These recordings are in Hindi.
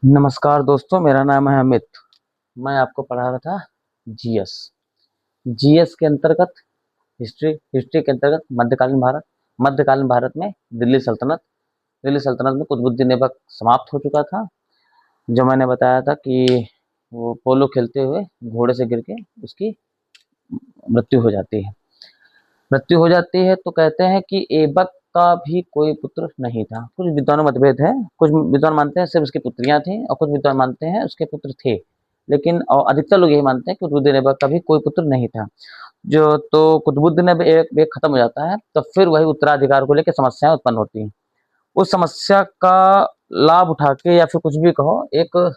नमस्कार दोस्तों, मेरा नाम है अमित। मैं आपको पढ़ा रहा था जीएस। जीएस के अंतर्गत हिस्ट्री हिस्ट्री के अंतर्गत मध्यकालीन भारत में दिल्ली सल्तनत में कुतुबुद्दीन ऐबक समाप्त हो चुका था। जो मैंने बताया था कि वो पोलो खेलते हुए घोड़े से गिर के उसकी मृत्यु हो जाती है। तो कहते हैं कि ऐबक का भी कोई पुत्र नहीं था। कुछ विद्वानों में मतभेद है। कुछ विद्वान मानते हैं सिर्फ उसकी पुत्रियां थी और कुछ विद्वान मानते हैं उसके पुत्र थे। लेकिन अधिकतर लोग यही मानते हैं कि कुतुबुद्दीन ऐबक का भी कोई पुत्र नहीं था। जो तो कुतुबुद्दीन ऐबक खत्म हो जाता है तो फिर वही उत्तराधिकार को लेकर समस्याएं उत्पन्न होती हैं। उस समस्या का लाभ उठा के या फिर कुछ भी कहो, एक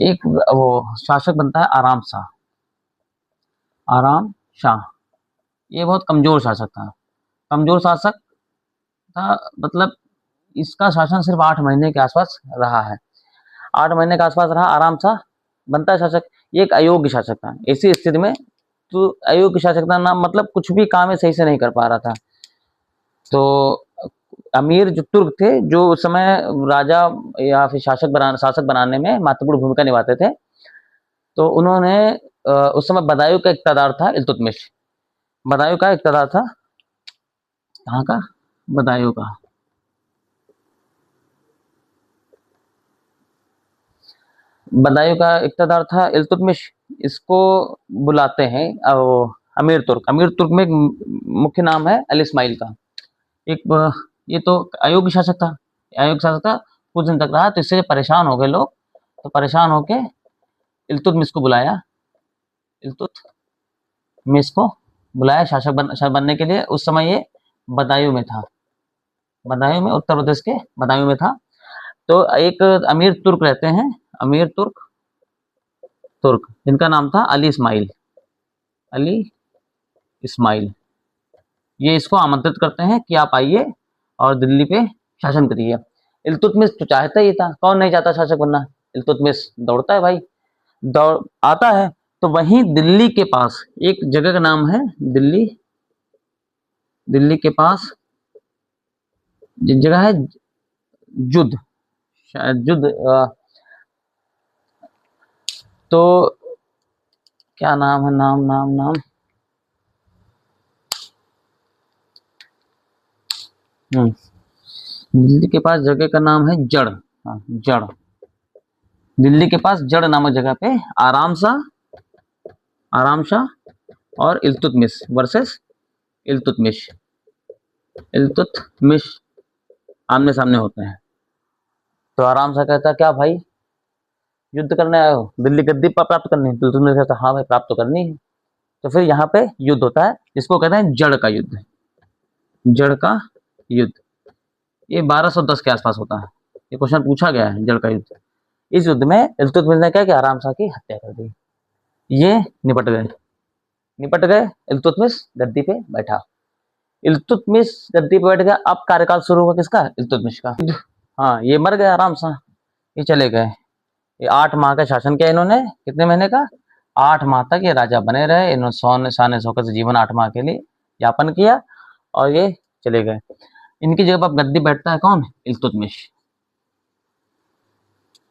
एक वो शासक बनता है आराम शाह। ये बहुत कमजोर शासक था। कमजोर शासक था मतलब इसका शासन सिर्फ 8 महीने के आसपास रहा है। 8 महीने के आसपास रहा, आराम सा बनता है शासक। ये एक अयोग्य शासक था। ऐसी स्थिति में तो अयोग्य शासक का नाम मतलब कुछ भी काम है सही से नहीं कर पा रहा था। तो अमीर जो तुर्क थे, जो उस समय राजा या फिर शासक बनाने में महत्वपूर्ण भूमिका निभाते थे, तो उन्होंने उस समय बदायूं का इक़्तिदार था इल्तुतमिश। बदायूं का इक़्तिदार था, कहाँ का? बदायूं का। बदायूं का इक़्तिदार था इल्तुतमिश। इसको बुलाते हैं अमीर तुर्क में एक मुख्य नाम है अली इस्माइल का। एक ये तो अयोग्य शासक था। कुछ दिन तक रहा तो इससे परेशान हो गए लोग। तो परेशान होके इल्तुतमिश को बुलाया इल्तुतमिश को बुलाया शासक बनने के लिए। उस समय ये बदायूं में था। बदायूं में, उत्तर प्रदेश के बदायूं में था। तो एक अमीर तुर्क रहते हैं, अमीर तुर्क तुर्क जिनका नाम था अली इस्माइल। ये इसको आमंत्रित करते हैं कि आप आइए और दिल्ली पे शासन करिए। इल्तुतमिश तो चाहता ही था, कौन नहीं चाहता शासक बनना। इल्तुतमिश दौड़ता है भाई, दौड़ आता है। तो वहीं दिल्ली के पास एक जगह का नाम है दिल्ली। दिल्ली के पास जगह है जुद, शायद जुद। तो क्या नाम है, नाम नाम नाम दिल्ली के पास जगह का नाम है जड़। हाँ, जड़। दिल्ली के पास जड़ नामक जगह पे आराम शाह और इल्तुतमिश वर्सेस इल्तुतमिश इल्तुतमिश आमने सामने होते हैं। तो आराम शाह कहता है, क्या भाई युद्ध करने आए हो, दिल्ली गद्दी प्राप्त करनी है? इल्तुतमिश कहता हाँ भाई, प्राप्त तो करनी है। तो फिर यहाँ पे युद्ध होता है, जिसको कहते हैं जड़ का युद्ध। जड़ का युद्ध ये 1210 के आसपास होता है। ये क्वेश्चन पूछा गया है, जड़ का युद्ध। इस युद्ध में इल्तुतमिश ने क्या किया, आराम शाह की हत्या कर दी। ये निपट गए। इल्तुतमिश गद्दी पे बैठा। इल्तुतमिश गद्दी पे बैठ गया। अब कार्यकाल शुरू हुआ किसका? इल्तुतमिश का। हाँ, ये मर गया आराम शाह, ये चले गए। ये 8 माह का शासन किया इन्होंने। कितने महीने का? 8 माह तक ये राजा बने रहे। इन्होंने सोने शान शौकत से जीवन 8 माह के लिए यापन किया और ये चले गए। इनकी जगह पर गद्दी बैठता है कौन? इल्तुतमिश।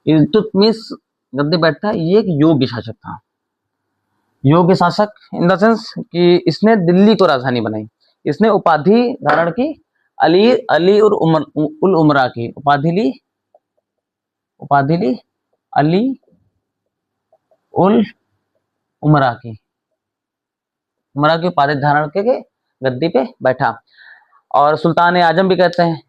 इल्तुतमिश गद्दी बैठता है। ये एक योग्य शासक था। योग्य शासक इन द सेंस कि इसने दिल्ली को राजधानी बनाई। इसने उपाधि धारण की अली अली उल उमरा की उपाधि ली अली उल उमरा की उपाधि धारण करके गद्दी पे बैठा। और सुल्तान आजम भी कहते हैं।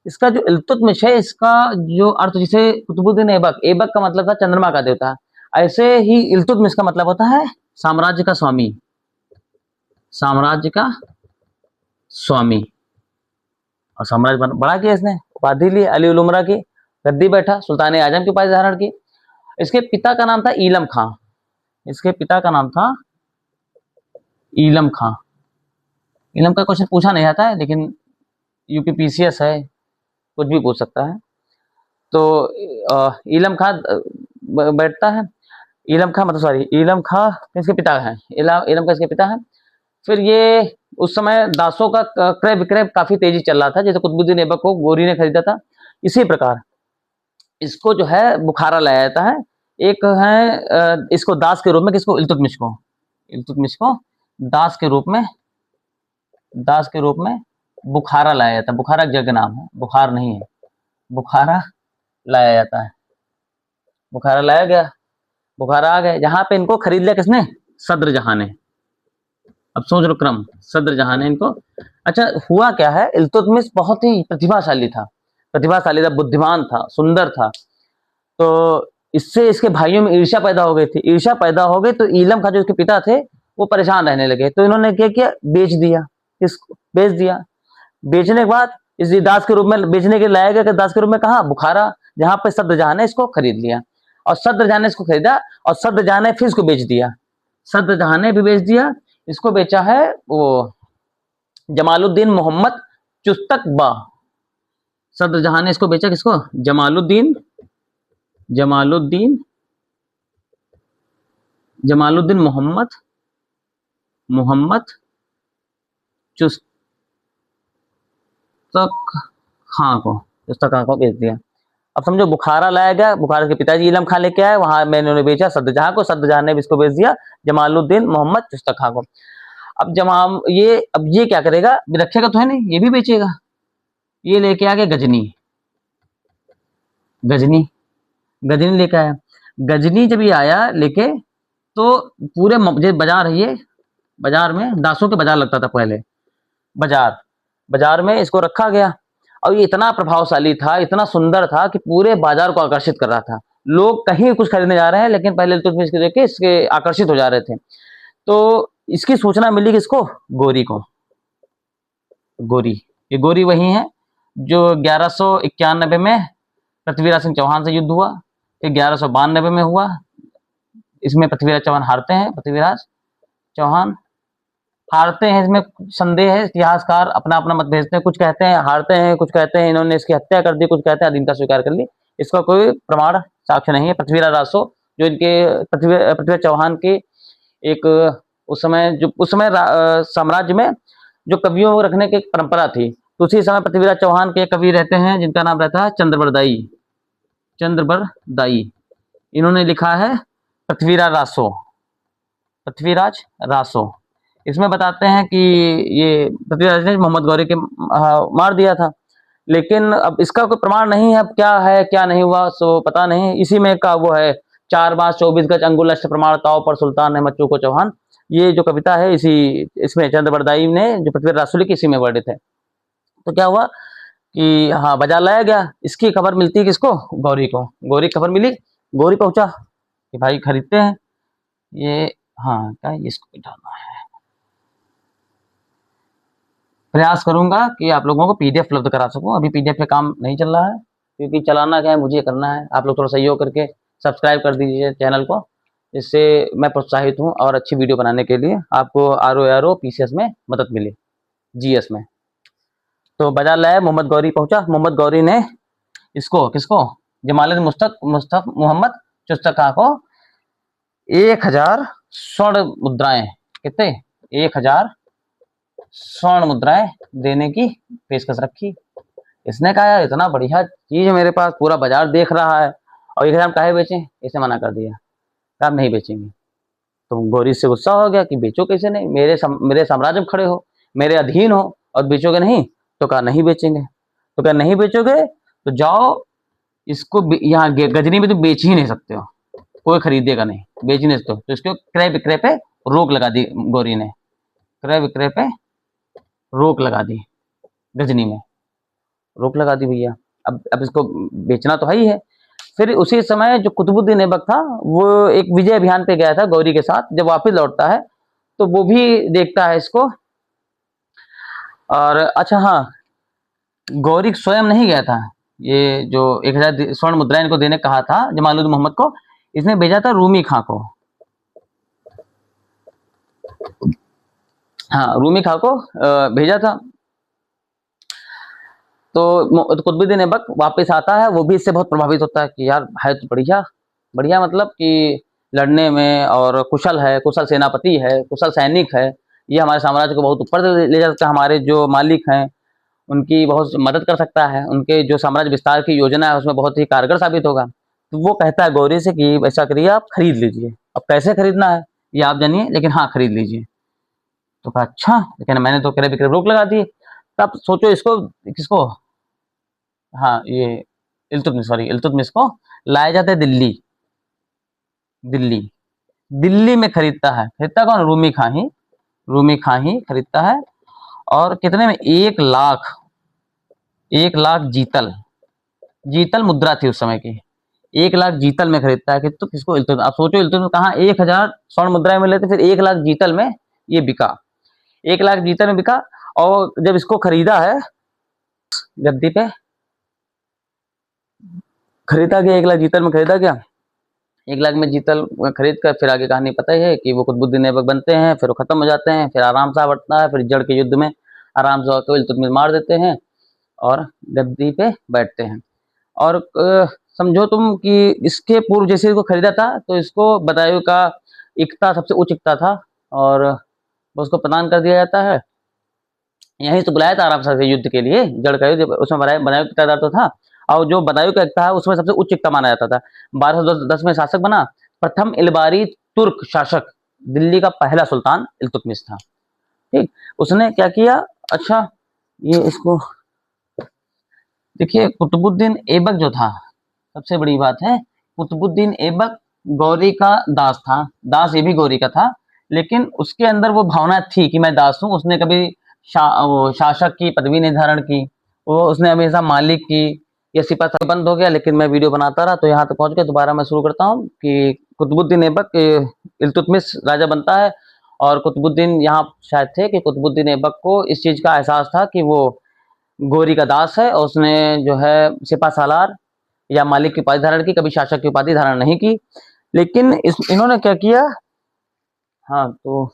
इसका जो इल्तुतमिश है, इसका जो अर्थ, जिसे कुतुबुद्दीन ऐबक, ऐबक का मतलब था चंद्रमा का देवता, ऐसे ही इल्तुतमिश का मतलब होता है साम्राज्य का स्वामी। साम्राज्य का स्वामी। और साम्राज्य बड़ा किया इसने। उपाधि ली अली उल उमरा की, गद्दी बैठा, सुल्तान आजम की उपाधि धारण की। इसके पिता का नाम था ईलम खां। इसके पिता का नाम था ईलम खां। ईलम का क्वेश्चन पूछा नहीं जाता है, लेकिन यूपीपीसीएस है, कुछ भी पूछ सकता है। तो ईलम खां बैठता है। ईलम खां इसके पिता है। ईलम का इसके पिता है। फिर ये उस समय दासों का क्रय विक्रय काफी तेजी चल रहा था। जैसे कुतुबुद्दीन ऐबक को गोरी ने खरीदा था, इसी प्रकार इसको जो है बुखारा लाया जाता है। एक है इसको दास के रूप में, किसको, इल्तुतमिश को, इल्तुतमिश को दास के रूप में, दास के रूप में बुखारा लाया जाता है। बुखारा एक जगह नाम है, बुखार नहीं है, बुखारा लाया जाता है। बुखारा लाया गया, बुखारा आ गए, जहां पे इनको खरीद लिया किसने, सद्र जहां ने। अब सोच लो क्रम, सद्र जहां ने इनको। अच्छा हुआ क्या है, इल्तुतमिश बहुत ही प्रतिभाशाली था, प्रतिभाशाली था, बुद्धिमान था, सुंदर था। तो इससे इसके भाइयों में ईर्ष्या पैदा हो गई थी। ईर्ष्या पैदा हो गई तो ईलम खां जो इसके पिता थे वो परेशान रहने लगे। तो इन्होंने क्या किया, बेच दिया, इसको बेच दिया। बेचने के बाद इस दास के रूप में बेचने के लाया गया, दास के रूप में कहा, बुखारा, जहां पे सद्रजहां ने इसको खरीद लिया। और सद्रजहां ने इसको खरीदा और सद्रजहां ने फिर इसको बेच दिया। सद्रजहां ने भी बेच दिया, इसको बेचा है वो जमालुद्दीन मोहम्मद चुस्तक बा। सद्रजहां ने इसको बेचा किसको, जमालुद्दीन, जमालुद्दीन, जमालुद्दीन मोहम्मद, मोहम्मद चुस्तक खां को, चुस्तक खां को बेच दिया। अब समझो बुखारा लाया गया, बुखारा के पिताजी इलम खां लेके आए, वहां में इन्होंने बेचा सद्रजहां को, सद्रजहां ने भी इसको बेच दिया जमालुद्दीन मोहम्मद चुस्तक खां को। अब अब ये क्या करेगा, रखेगा तो है नहीं, ये भी बेचेगा। ये लेके आ गया गजनी, गजनी, गजनी लेके आया। गजनी जब ये आया लेके, तो पूरे बाजार है ये, बाजार में दासों के बाजार लगता था पहले, बाजार, बाजार में इसको रखा गया। और ये इतना प्रभावशाली था, इतना सुंदर था कि पूरे बाजार को आकर्षित कर रहा था। लोग कहीं कुछ खरीदने जा रहे हैं लेकिन पहले इल्तुतमिश को देख के इसके आकर्षित हो जा रहे थे। तो इसकी सूचना मिली किसको, गोरी को। गोरी, ये गोरी वही है जो 1191 में पृथ्वीराज सिंह चौहान से युद्ध हुआ, फिर 1192 में हुआ। इसमें पृथ्वीराज चौहान हारते हैं, पृथ्वीराज चौहान हारते हैं। इसमें संदेह है, इतिहासकार अपना अपना मत भेजते हैं, कुछ कहते हैं हारते हैं, कुछ कहते हैं इन्होंने इसकी हत्या कर दी, कुछ कहते हैं अधीनता स्वीकार कर ली। इसका कोई प्रमाण साक्ष्य नहीं है। पृथ्वीराज रासो जो इनके पृथ्वीराज चौहान के एक उस समय साम्राज्य में जो कवियों को रखने की एक परंपरा थी, तो उसी समय पृथ्वीराज चौहान के कवि रहते हैं जिनका नाम रहता है चंद्रबरदाई, चंद्रबरदाई। इन्होंने लिखा है पृथ्वीराज रासो, पृथ्वीराज रासो। इसमें बताते हैं कि ये पृथ्वीराज ने मोहम्मद गौरी के मार दिया था, लेकिन अब इसका कोई प्रमाण नहीं है। अब क्या है क्या नहीं हुआ सो पता नहीं। इसी में का वो है 4 बांस 24 गज अंगुलष्ट प्रमाण ताव पर सुल्तान ने मच्चू को चौहान, ये जो कविता है इसी इसमें चंद्रबरदाई ने जो पृथ्वीराज रासो लिखी इसी में वर्णित है। तो क्या हुआ कि हाँ बाजार लाया गया, इसकी खबर मिलती है किसको, गौरी को। गौरी खबर मिली, गौरी पहुंचा कि भाई खरीदते हैं ये, हाँ क्या इसको बिठाना है। प्रयास करूंगा कि आप लोगों को पीडीएफ उपलब्ध करा सकूं। अभी पीडीएफ पे काम नहीं चल रहा है क्योंकि चलाना क्या है मुझे करना है। आप लोग थोड़ा सहयोग करके सब्सक्राइब कर दीजिए चैनल को, इससे मैं प्रोत्साहित हूं और अच्छी वीडियो बनाने के लिए आपको आरओ पीसीएस में मदद मिले, जीएस में। तो बाजार लाया, मोहम्मद गौरी पहुंचा। मोहम्मद गौरी ने इसको किसको, जमालुद्दीन मुस्तफ मोहम्मद चुस्तक खां को 1000 स्वर्ण मुद्राएं, कितने, 1000 स्वर्ण मुद्राएं देने की पेशकश रखी। इसने कहा यार इतना बढ़िया चीज है मेरे पास, पूरा बाजार देख रहा है और 1000 काहे बेचें, इसने मना कर दिया, कहा नहीं बेचेंगे। तो गौरी से गुस्सा हो गया कि बेचो कैसे नहीं, मेरे साम्राज्य में खड़े हो, मेरे अधीन हो और बेचोगे नहीं। तो कहा नहीं बेचेंगे। तो कहा नहीं बेचोगे तो जाओ इसको यहाँ गजनी में तो बेच ही नहीं सकते हो, कोई खरीदेगा नहीं, बेच नहीं सकते। तो इसको क्रय विक्रय पे रोक लगा दी गौरी ने, क्रय विक्रय पे रोक लगा दी, गजनी में रोक लगा दी भैया। अब इसको बेचना तो है ही है। फिर उसी समय जो कुतुबुद्दीन ऐबक था वो एक विजय अभियान पे गया था गौरी के साथ। जब वापस लौटता है तो वो भी देखता है इसको। और अच्छा हाँ, गौरी स्वयं नहीं गया था, ये जो 1000 स्वर्ण मुद्राएं इनको देने कहा था जमालुद्दीन मोहम्मद को, इसने भेजा था रूमी खां को। हाँ रूमी खां को भेजा था। तो कुतुबुद्दीन ऐबक वापस आता है, वो भी इससे बहुत प्रभावित होता है कि यार है तो बढ़िया बढ़िया, मतलब कि लड़ने में और कुशल है, कुशल सेनापति है, कुशल सैनिक है, ये हमारे साम्राज्य को बहुत ऊपर ले जा सकता है। हमारे जो मालिक हैं उनकी बहुत मदद कर सकता है, उनके जो साम्राज्य विस्तार की योजना है उसमें बहुत ही कारगर साबित होगा। तो वो कहता है गौरी से कि ऐसा करिए, आप खरीद लीजिए। अब कैसे खरीदना है ये आप जानिए, लेकिन हाँ खरीद लीजिए। तो कहा अच्छा, लेकिन मैंने तो क्रय विक्रय रोक लगा दी। तब सोचो इसको किसको, हाँ ये इल्तुतमिश, सॉरी इल्तुतमिश को लाया जाता है दिल्ली। दिल्ली, दिल्ली में खरीदता है। खरीदता कौन? रूमी खां ही, रूमी खां ही खरीदता है। और कितने में? 1 लाख, 1 लाख जीतल, जीतल मुद्रा थी उस समय की। 1 लाख जीतल में खरीदता है कि तो किसको? इल्तुतमिश। आप सोचो इल्तुतमिश कहाँ 1000 स्वर्ण मुद्राएं मिले थे, फिर 1 लाख जीतल में ये बिका। 1 लाख जीतल में बिका। और जब इसको खरीदा है गद्दी पे, खरीदा गया 1 लाख जीतल में खरीदा गया। 1 लाख में जीतल खरीद कर फिर आगे कहानी पता ही है कि वो कुतुबुद्दीन ऐबक बनते हैं, फिर वो खत्म हो जाते हैं, फिर आराम से बढ़ता है, फिर जड़ के युद्ध में आराम से होकर इल्तुतमिश मार देते हैं और गद्दी पे बैठते हैं। और समझो तुम कि इसके पूर्व जैसे इसको खरीदा था तो इसको बदायूं का इक्ता सबसे उच्च इक्ता था और उसको प्रदान कर दिया जाता है। यहीं से बुलाया था आराम से युद्ध के लिए, जड़ का युद्ध, उसमें बदायूं का किरदार तो था। और जो बदायूं का इक्ता है उसमें सबसे उच्च इक्ता माना जाता था। 1210 में शासक बना। प्रथम इलबारी तुर्क शासक, दिल्ली का पहला सुल्तान इल्तुतमिश था। ठीक, उसने क्या किया? अच्छा, ये इसको देखिए, कुतुबुद्दीन ऐबक जो था, सबसे बड़ी बात है, कुतुबुद्दीन ऐबक गौरी का दास था। दास ये भी गौरी का था, लेकिन उसके अंदर वो भावना थी कि मैं दास हूँ। उसने कभी वो शासक की पदवी नहीं धारण की, वो उसने हमेशा मालिक की या सिपह। बंद हो गया, लेकिन मैं वीडियो बनाता रहा तो यहाँ तक पहुंच गया। दोबारा मैं शुरू करता हूँ कि कुतुबुद्दीन ऐबक इल्तुतमिश राजा बनता है। और कुतुबुद्दीन यहाँ शायद थे कि कुतुबुद्दीन ऐबक को इस चीज का एहसास था कि वो गौरी का दास है, और उसने जो है सिपा सालार या मालिक की उपाधि धारण की, कभी शासक की उपाधि धारण नहीं की। लेकिन इन्होंने क्या किया? हाँ, तो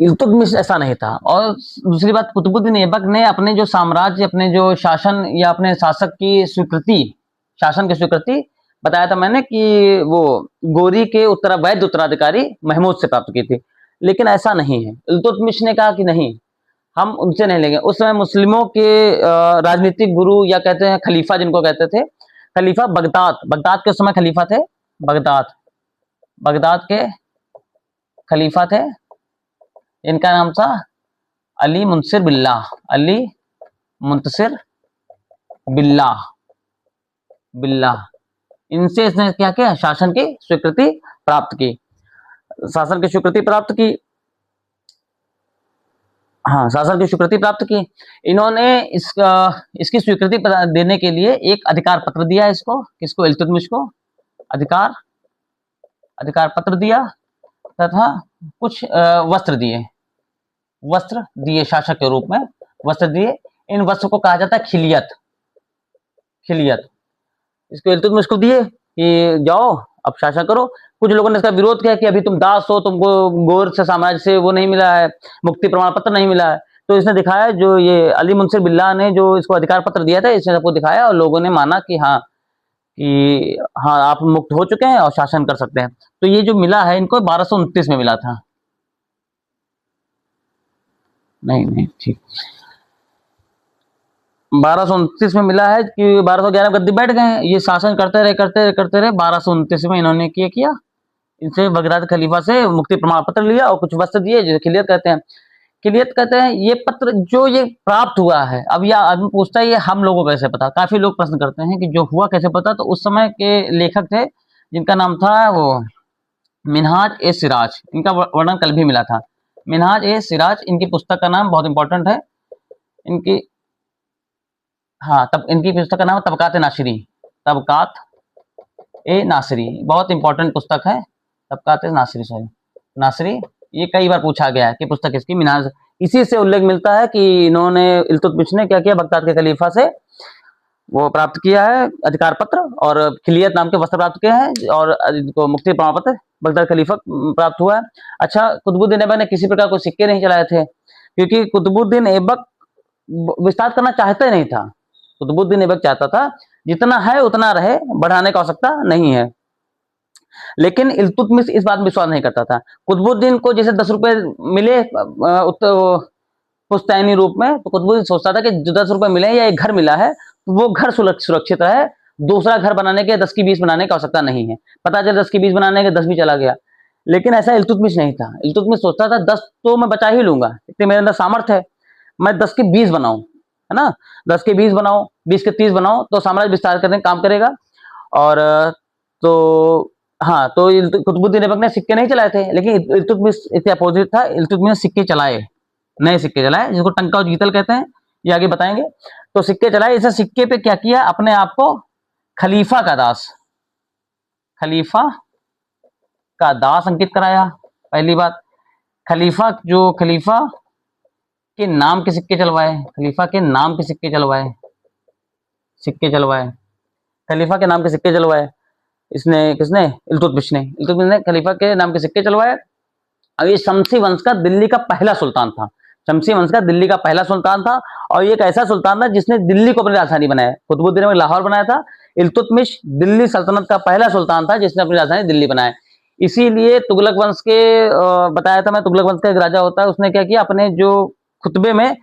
इल्तुतमिश ऐसा नहीं था। और दूसरी बात, कुतुबुद्दीन ऐबक ने अपने जो साम्राज्य, अपने जो शासन या अपने शासक की स्वीकृति, शासन की स्वीकृति बताया था मैंने कि वो गौरी के वैध उत्तराधिकारी महमूद से प्राप्त की थी। लेकिन ऐसा नहीं है। इल्तुतमिश ने कहा कि नहीं, हम उनसे नहीं लेंगे। उस समय मुस्लिमों के राजनीतिक गुरु या कहते हैं खलीफा, जिनको कहते थे खलीफा, बगदाद, बगदाद के उस समय खलीफा थे। बगदाद, बगदाद के खलीफा थे। इनका नाम था अली मुंसिर बिल्लाह, अली मुंतसिर बिल्लाह, बिल्लाह। इनसे इसने क्या किया? शासन की स्वीकृति प्राप्त की, शासन की स्वीकृति प्राप्त की। हाँ, शासन की स्वीकृति प्राप्त की। इन्होंने इसकी स्वीकृति देने के लिए एक अधिकार पत्र दिया इसको, किसको? इल्तुतमिश को अधिकार अधिकार पत्र दिया तथा कुछ वस्त्र दिए, वस्त्र दिए शासक के रूप में, वस्त्र दिए। इन वस्त्र को कहा जाता है खिलियत, खिलियत। इसको इल्तुतमिश को दिए कि जाओ अब शासन करो। कुछ लोगों ने इसका विरोध किया कि अभी तुम दास हो, तुमको गौर से साम्राज्य से वो नहीं मिला है, मुक्ति प्रमाण पत्र नहीं मिला है। तो इसने दिखाया, जो ये अली मुंसिर बिल्लाह ने जो इसको अधिकार पत्र दिया था, इसने सबको दिखाया और लोगों ने माना कि हाँ, कि हाँ आप मुक्त हो चुके हैं और शासन कर सकते हैं। तो ये जो मिला है इनको 1229 में मिला था। नहीं नहीं, ठीक, 1229 में मिला है कि 1211 गद्दी बैठ गए। ये शासन करते रहे करते रहे करते रहे। 1229 में इन्होंने किया इनसे बगदाद खलीफा से मुक्ति प्रमाण पत्र लिया और कुछ वस्त्र दिए, जिसे खिलियत कहते हैं। खिलियत कहते हैं ये पत्र जो ये प्राप्त हुआ है। अब यह आदमी पूछता है ये हम लोगों को कैसे पता? काफी लोग प्रश्न करते हैं कि जो हुआ कैसे पता। तो उस समय के लेखक थे जिनका नाम था वो मिनहाज ए सिराज। इनका वर्णन कल भी मिला था, मिनहाज ए सिराज। इनकी पुस्तक का नाम बहुत इंपॉर्टेंट है। इनकी, हाँ, तब इनकी पुस्तक का नाम तबकात नासिरी, तबकात ए नासिरी, बहुत इंपॉर्टेंट पुस्तक है तबकात ए नासिरी, सॉरी नासिरी। ये कई बार पूछा गया है कि पुस्तक किसकी? मिनहाज। इसी से उल्लेख मिलता है कि इन्होंने, इल्तुतमिश ने क्या किया? बगदाद के खलीफा से वो प्राप्त किया है अधिकार पत्र और खिलियत नाम के वस्त्र प्राप्त किए हैं और इनको मुक्ति प्रमाण पत्र बगदाद खलीफा प्राप्त हुआ है। अच्छा, कुतुबुद्दीन ऐबक ने किसी प्रकार कोई सिक्के नहीं चलाए थे, क्योंकि कुतुबुद्दीन ऐबक विस्तार करना चाहते नहीं था। कुतुबुद्दीन ऐबक चाहता था जितना है उतना रहे, बढ़ाने का आवश्यकता नहीं है। लेकिन इल्तुतमिश इस बात में विश्वास नहीं करता था। कुतुबुद्दीन को जैसे 10 रुपए मिले पुश्तैनी रूप में। तो कुतुबुद्दीन सोचता था कि जो 10 रुपए मिले या एक घर मिला है तो वो घर सुरक्षित है, दूसरा घर बनाने के 10 की 20 बनाने की आवश्यकता नहीं है। पता चला 10 की 20 बनाने के 10 भी चला गया, लेकिन ऐसा इल्तुतमिश नहीं था। इल्तुतमिश सोचता था 10 तो मैं बचा ही लूंगा, इतने मेरे अंदर सामर्थ्य है, मैं 10 के 20 बनाऊं, है ना, 10 के 20 बनाओ, 20 के 30 बनाओ, तो साम्राज्य विस्तार करने का काम करेगा। और तो हाँ, तो कुतुबुद्दीन ऐबक ने सिक्के नहीं चलाए थे, लेकिन इल्तुतमिश इसके अपोजिट था। इल्तुतमिश ने सिक्के चलाए, नए सिक्के चलाए, जिसको टंका और गीतल कहते हैं, ये आगे बताएंगे। तो सिक्के चलाए, इसे सिक्के पे क्या किया, अपने आप को खलीफा का दास, खलीफा का दास अंकित कराया। पहली बात, खलीफा के नाम के सिक्के चलवाए, खलीफा के नाम के सिक्के चलवाए, खलीफा के नाम के सिक्के चलवाए। इसने किसने, इल्तुतमिश ने खलीफा के नाम के सिक्के चलवाए। अब ये शमसी वंश का दिल्ली का पहला सुल्तान था, शमसी वंश का दिल्ली का पहला सुल्तान था, और ये एक ऐसा सुल्तान था जिसने दिल्ली को अपनी राजधानी बनाया। कुतुबुद्दीन ने लाहौर बनाया था, इल्तुतमिश दिल्ली सल्तनत का पहला सुल्तान था जिसने अपनी राजधानी दिल्ली बनाया। इसीलिए तुगलक वंश के बताया था मैं, तुगलक वंश का एक राजा होता है, उसने क्या किया, अपने जो खुतबे में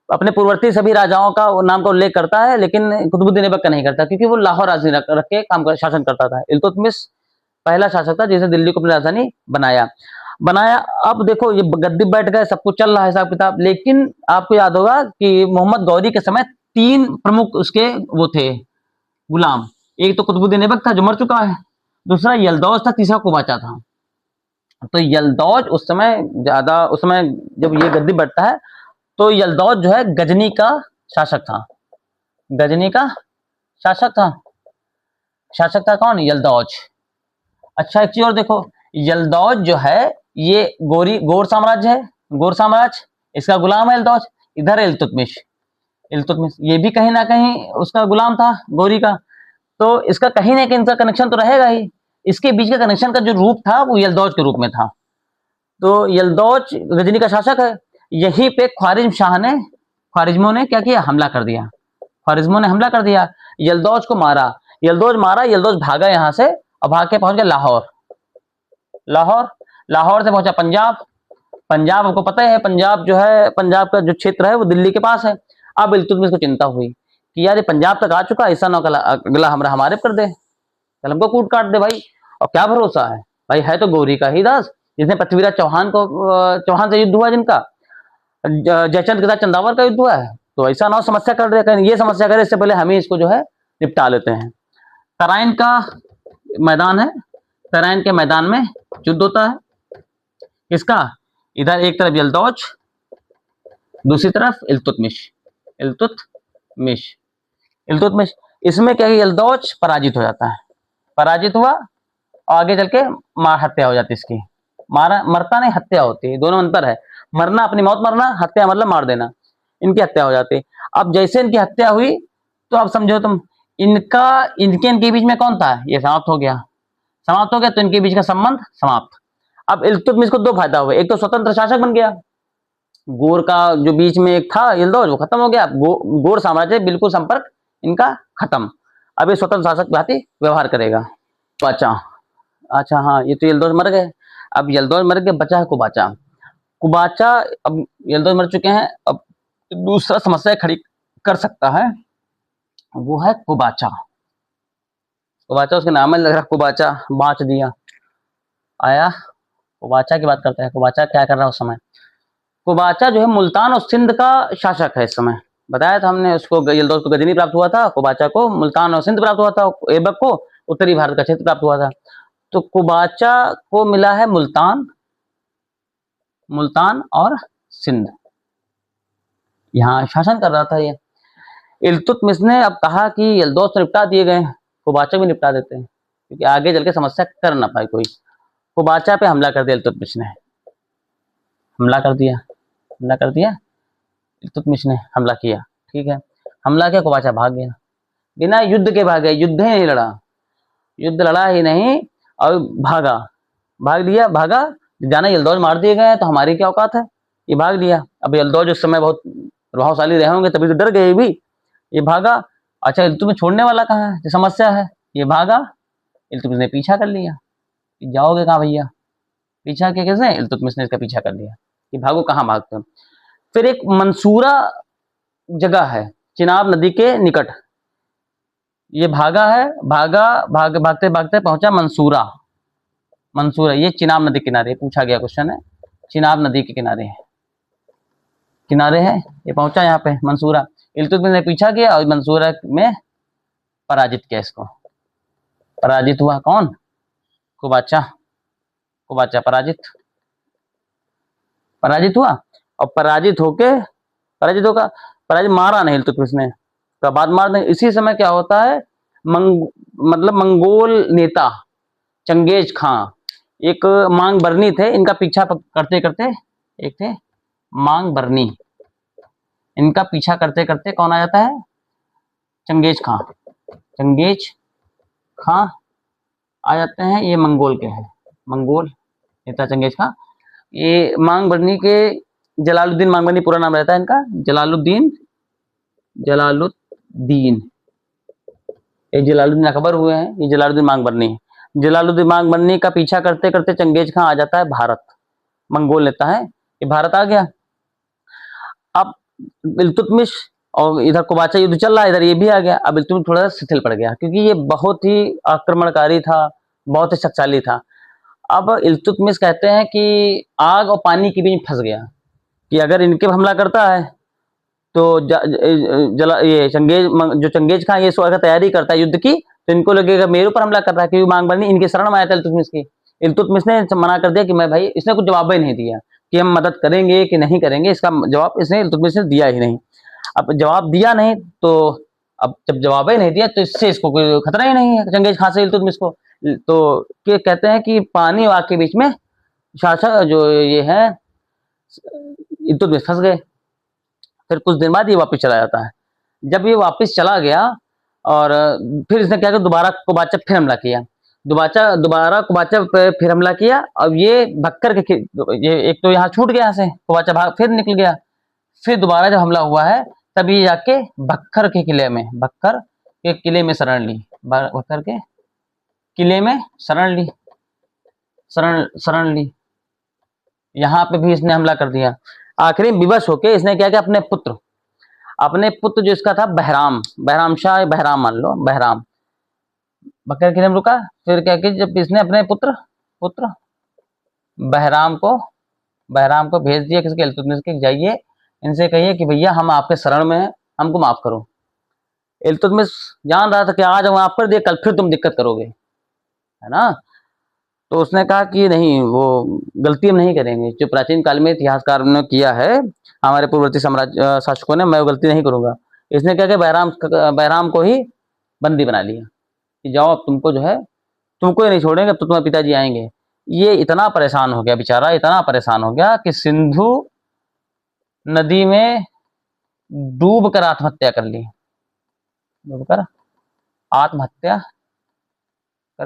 अपने पूर्ववर्ती सभी राजाओं का नाम का उल्लेख करता है, लेकिन कुतुबुद्दीन ऐबक का नहीं करता, क्योंकि वो लाहौर राजधानी रख के शासन करता था। इल्तुतमिश पहला शासक था जिसने दिल्ली को अपनी राजधानी बनाया। अब देखो ये गद्दी बैठ गए, सब कुछ चल रहा है हिसाब किताब, लेकिन आपको याद होगा कि मोहम्मद गौरी के समय 3 प्रमुख उसके वो थे गुलाम। एक तो कुतुबुद्दीन ऐबक था जो मर चुका है, दूसरा यलदौज था, तीसरा कुबाचा था। तो यलदौज उस समय जब ये गद्दी बैठता है तो यलदौज जो है गजनी का शासक था, गजनी का शासक था कौन, यलदौज। अच्छा एक चीज और देखो, यलदौज जो है ये गौर साम्राज्य है, गौर साम्राज्य, इसका गुलाम है यलदौज। इधर इल्तुतमिश ये भी कहीं ना कहीं उसका गुलाम था गौरी का, तो इसका कहीं ना कहीं इनका कनेक्शन तो रहेगा ही। इसके बीच का कनेक्शन का जो रूप था वो यलदौज के रूप में था। तो यलदौज गजनी का शासक है। यहीं पे ख्वारिज्मों ने क्या किया, हमला कर दिया, ख्वारिज्मों ने हमला कर दिया, यलदौज को मारा। यलदौज भागा यहाँ से, और भाग के पहुंच गया लाहौर से पहुंचा पंजाब आपको पता है, पंजाब का जो क्षेत्र है वो दिल्ली के पास है। अब इल्तुतमिश को चिंता हुई कि यार ये पंजाब तक आ चुका, ऐसा ना अगला हमरा हमारे कर दे, कल हमको कूट काट दे भाई। और क्या भरोसा है भाई, है तो गौरी का ही दास, जिसने पृथ्वीराज चौहान से युद्ध हुआ, जिनका जयचंद के साथ चंदावर का युद्ध हुआ है। तो ऐसा ना हो समस्या कर दे, ये समस्या करे, इससे पहले हम ही इसको जो है निपटा लेते हैं। तराइन का मैदान है, तराइन के मैदान में युद्ध होता है। इसका इधर एक तरफ यलदौज, दूसरी तरफ इल्तुतमिश। इसमें क्या है, यलदौज पराजित हो जाता है, पराजित हुआ और आगे चल के हत्या हो जाती है इसकी। मरता नहीं, हत्या होती है, दोनों अंतर है। मरना अपनी मौत मरना, हत्या मतलब मार देना। इनकी हत्या हो जाती। अब जैसे इनकी हत्या हुई तो अब समझो तुम, इनके बीच में कौन था, ये समाप्त हो गया, तो इनके बीच का संबंध समाप्त। अब इल्तुतमिश को 2 फायदा हुए, एक तो स्वतंत्र शासक बन गया, गोर का जो बीच में एक था यलदौज वो खत्म हो गया, गोर साम्राज्य बिल्कुल संपर्क इनका खत्म। अब ये स्वतंत्र शासक भांति व्यवहार करेगा। अच्छा हाँ, ये तो यलदौज मर गए। अब यलदौज मर गए, बचा है कुबाचा। अब यलदौज मर चुके हैं, अब दूसरा समस्या खड़ी कर सकता है, वो है कुबाचा। उसके नाम में लग रहा, कुबाचा बाँच दिया आया। कुबाचा की बात करते हैं, कुबाचा क्या कर रहा है उस समय। कुबाचा जो है मुल्तान और सिंध का शासक है इस समय। बताया था हमने, उसको यलदौज को गजनी प्राप्त हुआ था, कुबाचा को मुल्तान और सिंध प्राप्त हुआ था, ऐबक को उत्तरी भारत का क्षेत्र प्राप्त हुआ था। तो कुबाचा को मिला है मुल्तान और सिंध, यहाँ शासन कर रहा था ये। इल्तुतमिश ने अब कहा कि यलदौज तो निपटा दिए गए, कुबाचा भी निपटा देते हैं, क्योंकि आगे चल के समस्या कर ना पाए कोई। कुबाचा पे हमला कर दिया इल्तुतमिश ने, इल्तुतमिश ने हमला किया, ठीक है, हमला किया, कुबाचा भाग गया, बिना युद्ध के भाग गया, युद्ध लड़ा ही नहीं और भागा। जाना यलदौज मार दिए गए तो हमारी क्या औकात है, ये भाग लिया। अब यलदौज उस समय बहुत प्रभावशाली रहे होंगे, तभी तो डर गए भी, ये भागा। अच्छा इल्तुतमिश छोड़ने वाला कहाँ है, समस्या है, ये भागा, इल्तुतमिश ने पीछा कर लिया, जाओगे कहाँ भैया, पीछा के कैसे, इल्तुतमिश ने इसका पीछा कर लिया कि भागो, कहाँ भागते हो। फिर एक मंसूरा जगह है चिनाब नदी के निकट, ये भागा है, भागते भागते पहुंचा मंसूरा। मंसूरा ये चिनाब नदी किनारे पूछा गया क्वेश्चन है, चिनाब नदी के किनारे है, ये पहुंचा यहाँ पे मंसूरा। इल्तुतमिश ने पीछा किया और मंसूरा में पराजित किया इसको। पराजित हुआ कौन? कुबाचा पराजित हुआ। और पराजित मारा नहीं इल्तुतमिश ने, तो बाद मार नहीं। इसी समय क्या होता है, मतलब मंगोल नेता चंगेज खां, एक मांग बरनी थे, इनका पीछा करते करते, एक थे मांग बरनी, इनका पीछा करते करते कौन आ जाता है? चंगेज खां आ जाते हैं। ये मंगोल के हैं, मंगोल नेता चंगेज खां। ये मांग बरनी के जलालुद्दीन मांग बरनी पूरा नाम रहता है इनका, जलालुद्दीन ये जलालुद्दीन अकबर हुए हैं, ये जलालुद्दीन मांग बरनी है। जलालुद्दीन मांग बरनी का पीछा करते करते चंगेज खां आ जाता है भारत, मंगोल नेता है, ये भारत आ गया। अब इल्तुतमिश और इधर कुबाचा युद्ध चल रहा है, इधर ये भी आ गया। अब इल्तुतमिश थोड़ा सा शिथिल पड़ गया, क्योंकि ये बहुत ही आक्रमणकारी था, बहुत ही शक्तिशाली था। अब इल्तुतमिश कहते हैं कि आग और पानी के बीच फंस गया, कि अगर इनके पर हमला करता है तो ये चंगेज खां ये अगर तैयारी करता है युद्ध की, तो इनको लगेगा मेरे ऊपर हमला कर रहा है, क्योंकि मांग बरनी इनके शरण में आया था इल्तुतमिश की। इल्तुतमिश ने मना कर दिया कि मैं भाई, इसने कुछ जवाब ही नहीं दिया कि हम मदद करेंगे कि नहीं करेंगे, इसका जवाब इसने इल्तुतमिश ने दिया ही नहीं। अब जवाब दिया नहीं तो, अब जब जवाब ही नहीं दिया तो इससे इसको कोई खतरा ही नहीं है चंगेज खां से इल्तुतमिश को। तो कहते हैं कि पानी और आग के बीच में शासक जो ये है इल्तुतमिश फंस गए। फिर कुछ दिन बाद ये वापस चला जाता है। जब ये वापस चला गया और फिर इसने क्या किया, दोबारा कुबाचा फिर हमला किया, दोबारा कुबाचा पे फिर हमला किया। अब ये भक्कर के, ये एक तो यहाँ छूट गया, यहाँ से कुबाचा भाग फिर निकल गया। फिर दोबारा जब हमला हुआ है तब ये जाके भक्कर के किले में शरण ली, भक्कर के किले में शरण ली। यहाँ पे भी इसने हमला कर दिया। आखिरी विवश होके इसने क्या किया, अपने पुत्र जो इसका था बहराम शाह, बहराम मान लो, बहराम बकर किले में रुका। फिर क्या किया, जब इसने अपने पुत्र बहराम को भेज दिया किसके, इल्तुतमिश के, जाइए इनसे कहिए कि भैया हम आपके शरण में हैं, हमको माफ करो। इल्तुतमिश जान रहा था कि आज हम माफ कर दिए, कल फिर तुम दिक्कत करोगे, है ना। तो उसने कहा कि नहीं, वो गलती हम नहीं करेंगे जो प्राचीन काल में इतिहासकार ने किया है, हमारे पूर्ववर्ती साम्राज्य शासकों ने, मैं वो गलती नहीं करूंगा। इसने क्या किया, बहराम को ही बंदी बना लिया कि जाओ अब तुमको जो है, तुमको ही नहीं छोड़ेंगे, अब तो तुम्हारे पिताजी आएंगे। ये इतना परेशान हो गया बेचारा, इतना परेशान हो गया कि सिंधु नदी में डूब कर आत्महत्या कर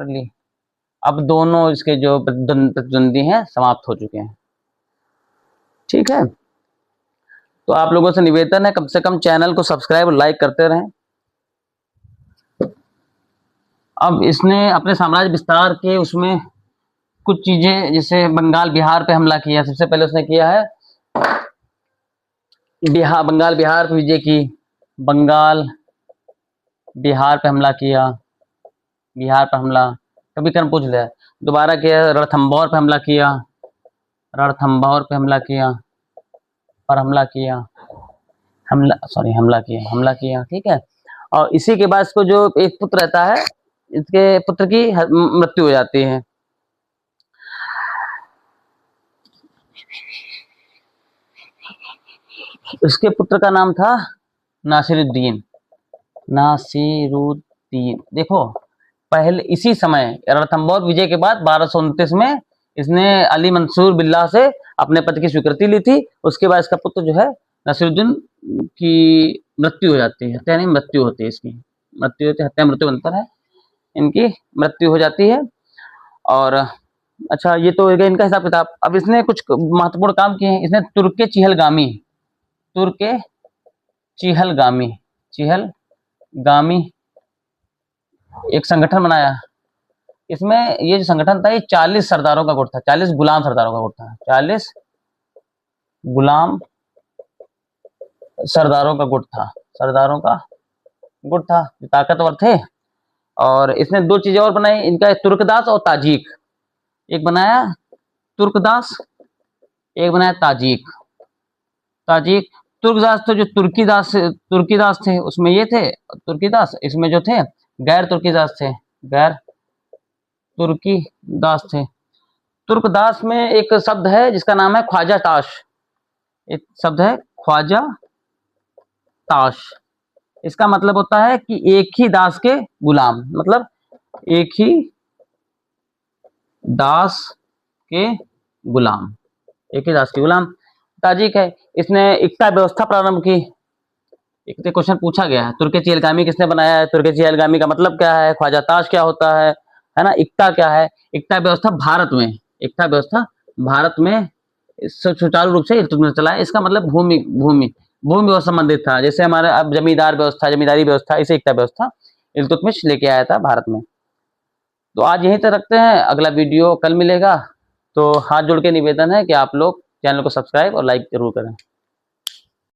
ली, अब दोनों इसके जो प्रतिद्वंदी हैं समाप्त हो चुके हैं। ठीक है, तो आप लोगों से निवेदन है कम से कम चैनल को सब्सक्राइब और लाइक करते रहें। अब इसने अपने साम्राज्य विस्तार के उसमें कुछ चीजें, जैसे बंगाल बिहार पे हमला किया। सबसे पहले उसने किया है बंगाल बिहार पे विजय की, बंगाल बिहार पे हमला किया, बिहार पर हमला कभी कर्म पूछ लिया। दोबारा किया रणथंभौर पे हमला किया, रणथंभौर पे हमला किया और हमला किया, ठीक है। और इसी के बाद इसको जो एक पुत्र रहता है, इसके पुत्र की मृत्यु हो जाती है। इसके पुत्र का नाम था नासिरुद्दीन। देखो, पहले इसी समय रणथंभौर विजय के बाद 1229 में इसने अली मंसूर बिल्ला से अपने पद की स्वीकृति ली थी। उसके बाद इसका पुत्र जो है नासिरुद्दीन की मृत्यु हो जाती है, हत्या नहीं मृत्यु होती है, इसकी मृत्यु होती है, हत्या मृत्यु अंतर है, इनकी मृत्यु हो जाती है। और अच्छा, ये तो हो गया इनका हिसाब किताब। अब इसने कुछ महत्वपूर्ण काम किए हैं। इसने तुर्के चिहलगामी एक संगठन बनाया। इसमें ये जो संगठन था, ये 40 सरदारों का गुट था, 40 गुलाम सरदारों का गुट था, 40 गुलाम सरदारों का गुट था, सरदारों का गुट था, जो ताकतवर थे। और इसने दो चीजें और बनाई, इनका तुर्कदास और ताजिक। एक बनाया तुर्कदास, एक बनाया ताजिक। ताजिक, तुर्कदास तो जो तुर्कीदास थे उसमें ये थे तुर्कीदास, इसमें जो थे गैर तुर्कीदास थे, गैर तुर्कीदास थे। तुर्कदास में एक शब्द है जिसका नाम है ख्वाजा ताश। एक शब्द है ख्वाजा ताश। इसका मतलब होता है कि एक ही दास के गुलाम, मतलब एक ही दास के गुलाम, एक ही दास के गुलाम। ताजिक है, इसने इक्ता व्यवस्था प्रारंभ की। एक क्वेश्चन पूछा गया है, तुर्के चियलगामी किसने बनाया है, तुर्के चियलगामी का मतलब क्या है, ख्वाजा ताश क्या होता है ना, इक्ता क्या है। इक्ता व्यवस्था भारत में, इक्ता व्यवस्था भारत में सुचारू रूप से इल्तुतमिश चला है। इसका मतलब भूमि भूमि भूमि व्यवस्था संबंधित था, जैसे हमारे अब जमींदार व्यवस्था, जमींदारी व्यवस्था, इसे इक्ता व्यवस्था इल्तुतमिश लेके आया था भारत में। तो आज यहीं तक रखते हैं, अगला वीडियो कल मिलेगा। तो हाथ जोड़ के निवेदन है कि आप लोग चैनल को सब्सक्राइब और लाइक जरूर करें।